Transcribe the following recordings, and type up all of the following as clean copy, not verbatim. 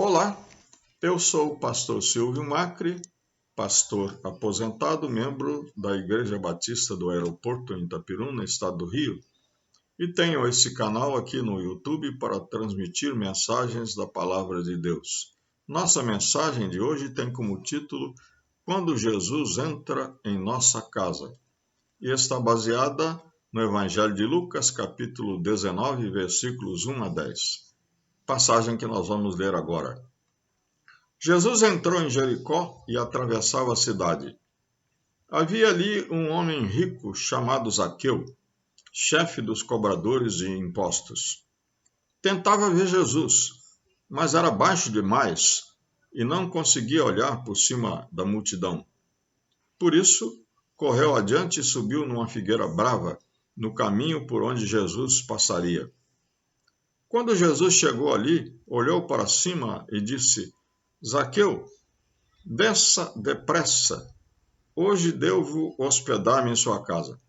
Olá, eu sou o pastor Silvio Macri, pastor aposentado, membro da Igreja Batista do Aeroporto em Itapiruna, estado do Rio, e tenho esse canal aqui no YouTube para transmitir mensagens da Palavra de Deus. Nossa mensagem de hoje tem como título Quando Jesus entra em nossa casa, e está baseada no Evangelho de Lucas, capítulo 19, versículos 1 a 10. Passagem que nós vamos ler agora. Jesus entrou em Jericó e atravessava a cidade. Havia ali um homem rico chamado Zaqueu, chefe dos cobradores de impostos. Tentava ver Jesus, mas era baixo demais e não conseguia olhar por cima da multidão. Por isso, correu adiante e subiu numa figueira brava, no caminho por onde Jesus passaria. Quando Jesus chegou ali, olhou para cima e disse: Zaqueu, desça depressa, hoje devo hospedar-me em sua casa.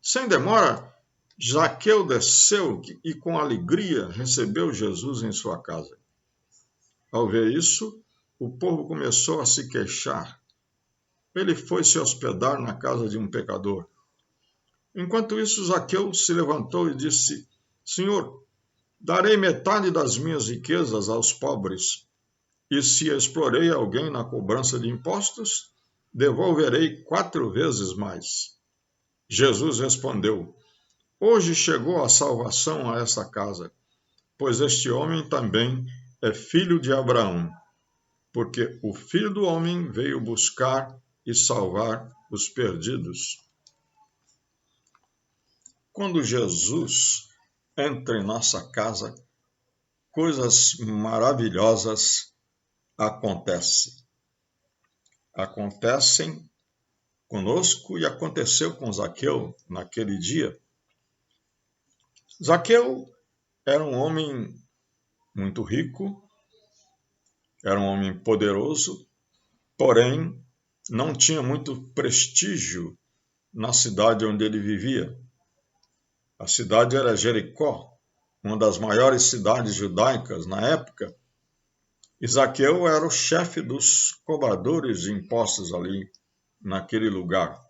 Sem demora, Zaqueu desceu e com alegria recebeu Jesus em sua casa. Ao ver isso, o povo começou a se queixar. Ele foi se hospedar na casa de um pecador. Enquanto isso, Zaqueu se levantou e disse: Senhor, darei metade das minhas riquezas aos pobres, e se explorei alguém na cobrança de impostos, devolverei 4 vezes mais. Jesus respondeu: Hoje chegou a salvação a essa casa, pois este homem também é filho de Abraão, porque o Filho do Homem veio buscar e salvar os perdidos. Quando Jesus entra em nossa casa, coisas maravilhosas acontecem conosco e aconteceu com Zaqueu naquele dia. Zaqueu era um homem muito rico, era um homem poderoso, porém não tinha muito prestígio na cidade onde ele vivia. A cidade era Jericó, uma das maiores cidades judaicas na época, e Zaqueu era o chefe dos cobradores de impostos ali naquele lugar.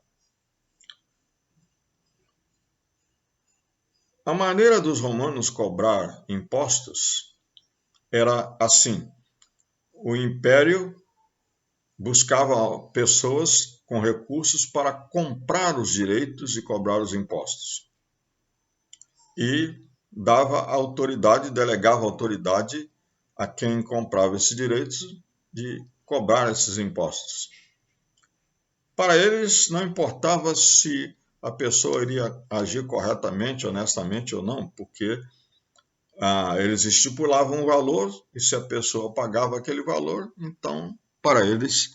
A maneira dos romanos cobrar impostos era assim: o império buscava pessoas com recursos para comprar os direitos e cobrar os impostos. E delegava autoridade a quem comprava esses direitos de cobrar esses impostos. Para eles, não importava se a pessoa iria agir corretamente, honestamente ou não, porque eles estipulavam um valor e se a pessoa pagava aquele valor, então, para eles,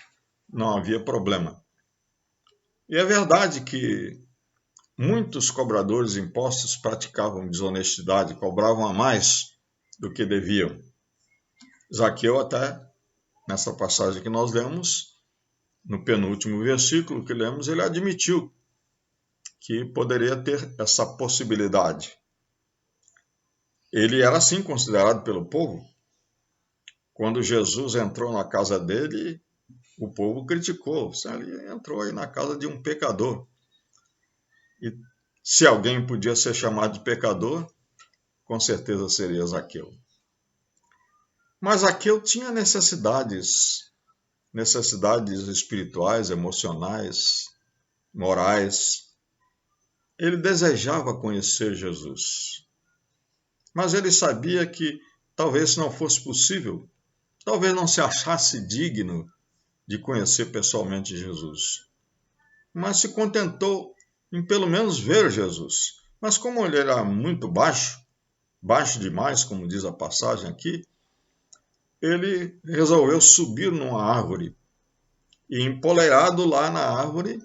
não havia problema. E é verdade que muitos cobradores de impostos praticavam desonestidade, cobravam a mais do que deviam. Zaqueu até, nessa passagem que nós lemos, no penúltimo versículo que lemos, ele admitiu que poderia ter essa possibilidade. Ele era assim considerado pelo povo. Quando Jesus entrou na casa dele, o povo criticou. Ele entrou aí na casa de um pecador. E se alguém podia ser chamado de pecador, com certeza seria Zaqueu. Mas Zaqueu tinha necessidades espirituais, emocionais, morais. Ele desejava conhecer Jesus. Mas ele sabia que talvez não fosse possível, talvez não se achasse digno de conhecer pessoalmente Jesus. Mas se contentou em pelo menos ver Jesus. Mas como ele era muito baixo demais, como diz a passagem aqui, ele resolveu subir numa árvore. E empoleirado lá na árvore,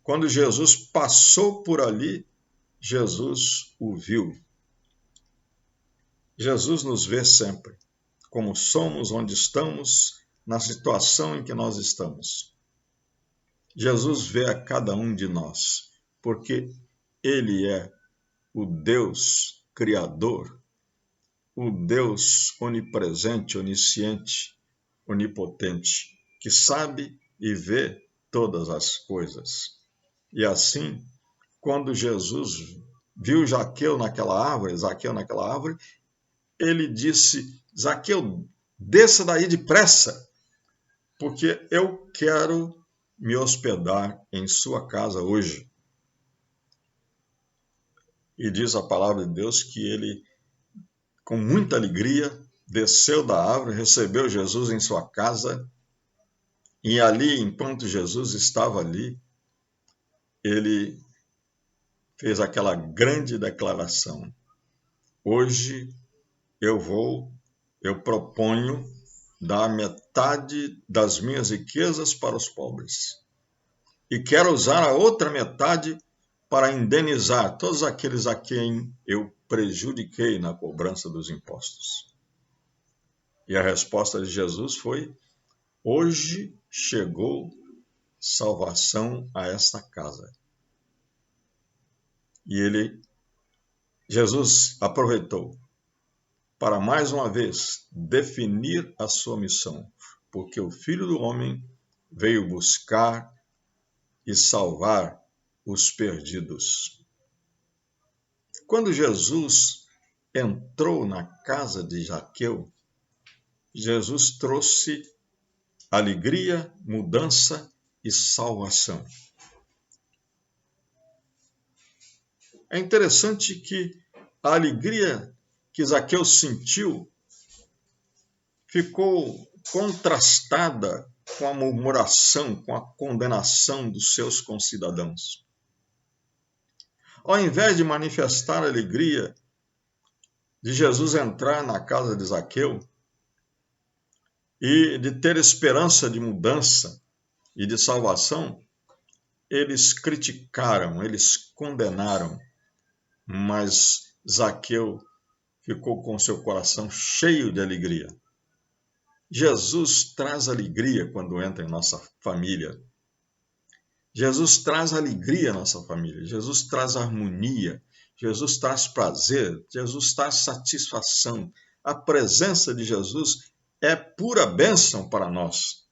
quando Jesus passou por ali, Jesus o viu. Jesus nos vê sempre, como somos, onde estamos, na situação em que nós estamos. Jesus vê a cada um de nós, porque Ele é o Deus Criador, o Deus onipresente, onisciente, onipotente, que sabe e vê todas as coisas. E assim, quando Jesus viu Zaqueu naquela árvore, ele disse: Zaqueu, desça daí depressa, porque eu quero me hospedar em sua casa hoje. E diz a palavra de Deus que ele, com muita alegria, desceu da árvore, recebeu Jesus em sua casa, e ali, enquanto Jesus estava ali, ele fez aquela grande declaração: hoje eu proponho dar metade das minhas riquezas para os pobres. E quero usar a outra metade para indenizar todos aqueles a quem eu prejudiquei na cobrança dos impostos. E a resposta de Jesus foi: hoje chegou salvação a esta casa. E Jesus aproveitou para mais uma vez definir a sua missão, porque o Filho do Homem veio buscar e salvar os perdidos. Quando Jesus entrou na casa de Zaqueu, Jesus trouxe alegria, mudança e salvação. É interessante que a alegria que Zaqueu sentiu ficou contrastada com a murmuração, com a condenação dos seus concidadãos. Ao invés de manifestar a alegria de Jesus entrar na casa de Zaqueu e de ter esperança de mudança e de salvação, eles criticaram, eles condenaram, mas Zaqueu ficou com seu coração cheio de alegria. Jesus traz alegria quando entra em nossa família. Jesus traz alegria à nossa família. Jesus traz harmonia. Jesus traz prazer. Jesus traz satisfação. A presença de Jesus é pura bênção para nós.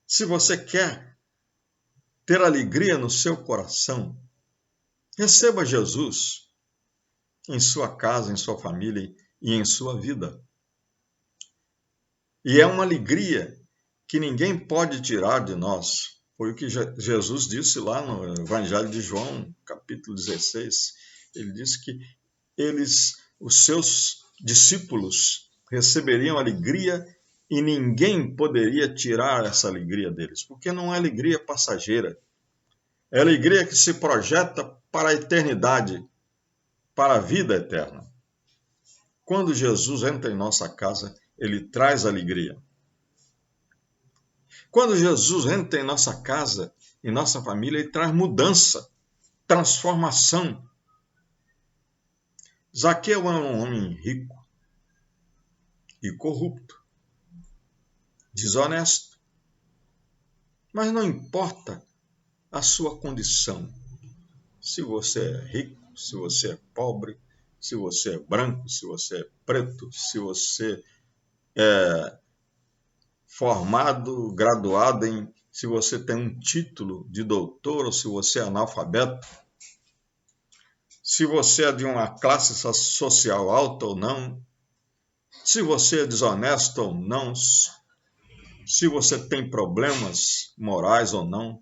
Se você quer ter alegria no seu coração, receba Jesus em sua casa, em sua família e em sua vida. E é uma alegria que ninguém pode tirar de nós. Foi o que Jesus disse lá no Evangelho de João, capítulo 16. Ele disse que os seus discípulos receberiam alegria e ninguém poderia tirar essa alegria deles, porque não é alegria passageira. É alegria que se projeta para a eternidade, para a vida eterna. Quando Jesus entra em nossa casa, ele traz alegria. Quando Jesus entra em nossa casa, em nossa família, ele traz mudança, transformação. Zaqueu era um homem rico e corrupto, desonesto. Mas não importa a sua condição. Se você é rico, se você é pobre, se você é branco, se você é preto, se você é formado, graduado se você tem um título de doutor ou se você é analfabeto, se você é de uma classe social alta ou não, se você é desonesto ou não, se você tem problemas morais ou não,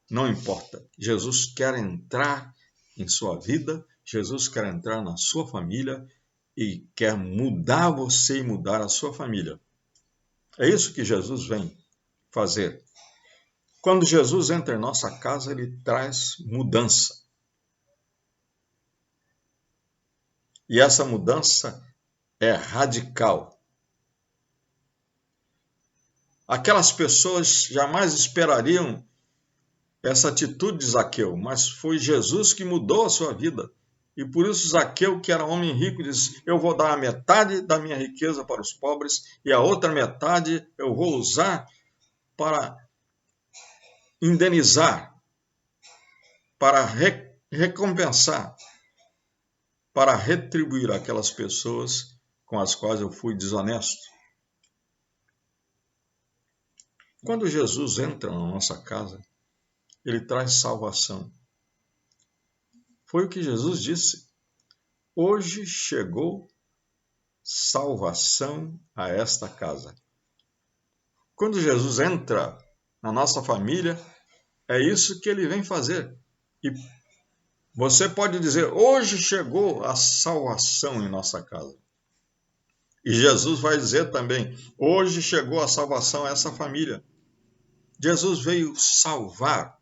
não importa. Jesus quer entrar em sua vida, Jesus quer entrar na sua família e quer mudar você e mudar a sua família. É isso que Jesus vem fazer. Quando Jesus entra em nossa casa, ele traz mudança. E essa mudança é radical. Aquelas pessoas jamais esperariam essa atitude de Zaqueu, mas foi Jesus que mudou a sua vida. E por isso Zaqueu, que era homem rico, diz: eu vou dar a metade da minha riqueza para os pobres e a outra metade eu vou usar para indenizar, para recompensar para retribuir aquelas pessoas com as quais eu fui desonesto. Quando Jesus entra na nossa casa, ele traz salvação. Foi o que Jesus disse. Hoje chegou salvação a esta casa. Quando Jesus entra na nossa família, é isso que ele vem fazer. E você pode dizer, hoje chegou a salvação em nossa casa. E Jesus vai dizer também, hoje chegou a salvação a essa família. Jesus veio salvar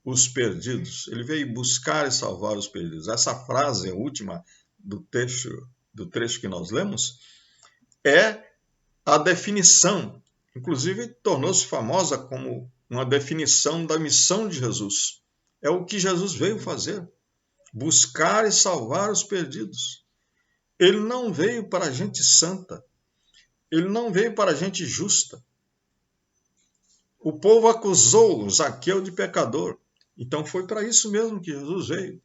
os perdidos. Ele veio buscar e salvar os perdidos. Essa frase última do trecho que nós lemos é a definição, inclusive tornou-se famosa como uma definição da missão de Jesus. É o que Jesus veio fazer, buscar e salvar os perdidos. Ele não veio para a gente santa, ele não veio para a gente justa. O povo acusou Zaqueu de pecador, então foi para isso mesmo que Jesus veio.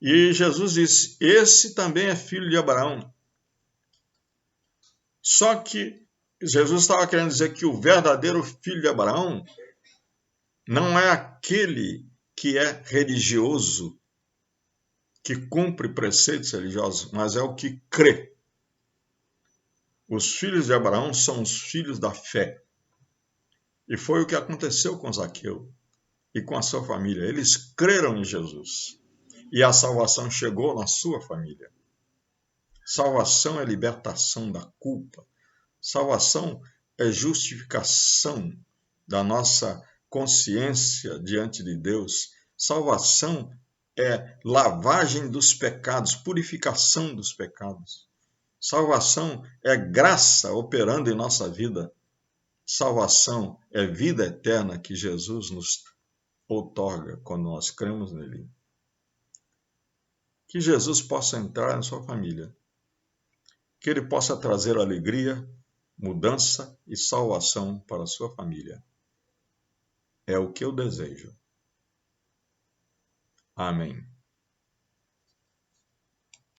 E Jesus disse, esse também é filho de Abraão. Só que Jesus estava querendo dizer que o verdadeiro filho de Abraão não é aquele que é religioso, que cumpre preceitos religiosos, mas é o que crê. Os filhos de Abraão são os filhos da fé. E foi o que aconteceu com Zaqueu e com a sua família. Eles creram em Jesus. E a salvação chegou na sua família. Salvação é libertação da culpa. Salvação é justificação da nossa consciência diante de Deus. Salvação é lavagem dos pecados, purificação dos pecados. Salvação é graça operando em nossa vida. Salvação é vida eterna que Jesus nos outorga quando nós cremos nele. Que Jesus possa entrar na sua família. Que ele possa trazer alegria, mudança e salvação para a sua família. É o que eu desejo. Amém.